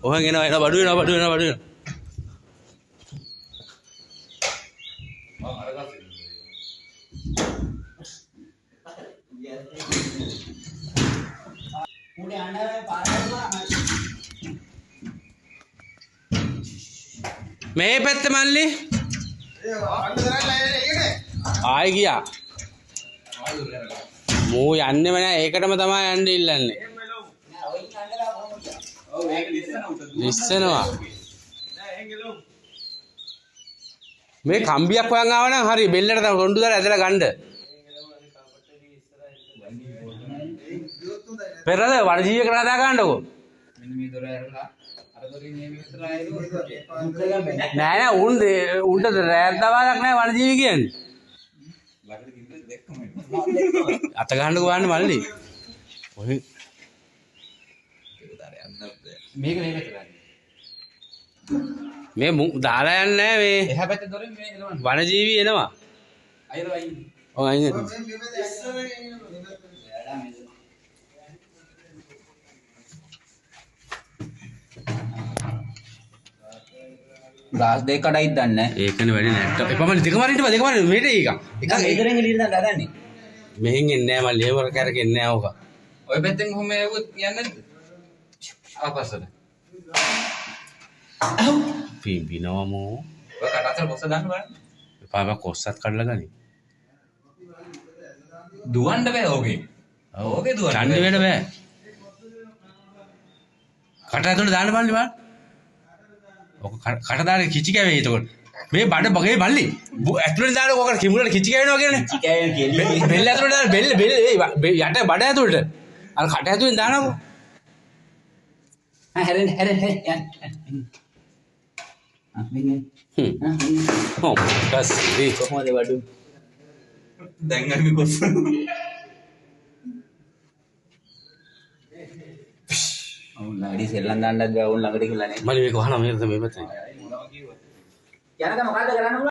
ඔහෙන් එනවා බඩු වෙනවා. මේ පැත්ත මල්ලි ආයි ගියා. මූ යන්නෙම නෑ ඒකටම තමයි යන්න ඉල්ලන්නේ. ඉස්සනවා. මේ කම්බියක් හොයන් ආව නම් හරි බෙල්ලට තම රොණ්ඩු දාලා ඇදලා ගන්න. පෙරද වනජීවියකට හදා ගන්නකො. මෙන්න මේ දොර ඇරලා අර දොරින් මේ විතර ආයෙත් නෑ උන්ට රෑත් දවාලක් නෑ වනජීවි කියන්නේ. ළඟට ගිහින් දෙක්කම අත ගන්නකො වන්න මල්ලි. ඔය මේක මේ දාලා යන්නේ නෑ මේ. එහා පැත්තේ දොරෙන් මේ එනවා. වනජීවි එනවා. අයියෝ අයියෝ. ඔව් අයියෝ. ග්ලාස් දෙක කඩයිද දන්නේ නැහැ. ඒකනේ වැඩි නැට්ට. එපමණ දෙකම හරියට මෙහෙට එක. එකක් ඒකෙන් එළියට දාන්න හදන්නේ. මෙහෙන් එන්නේ නැහැ මල්ලි. ඒවර කරකෙන්නේ නැහැ ඕක. ඔය පැත්තෙන් කොහොම යවුවොත් යන්නේ නැද්ද? ආපස්සට. පිම්බිනවමෝ. ඔය කටතර කොස්ස දාන්න බලන්න. එපා කොස්සත් කඩලා ගනි. දුවන්න බෑ ඕකේ. ඕකේ දුවන්න. ඡන්ද වෙන්න බෑ. කට ඇතුලේ දාන්න බලන්න බලන්න. ඔක කට දාලා කිචි කැවේ එතකොට. මේ බඩ බගේ මල්ලි. ඇතුලේ දාලා ඔකට කිමුලට කිචි කැවෙනවා කියන්නේ. කිචි කැවෙන කෙලි. බෙල්ල ඇතුලේ දාලා බෙල්ල යට බඩ ඇතුලට. අර කට ඇතුලෙන් දානකො. හැරෙන්න යන්න. බස් කොහොමද වඩු දැන් අපි කොස් ඔව් ලාඩි සෙල්ලම් දාන්නත් බෑ උන් ළඟට කියලා නේ මලි මේක වහනවා මේක තමයි මේ පැත්තේ යනකම් මොකද්ද කරන්න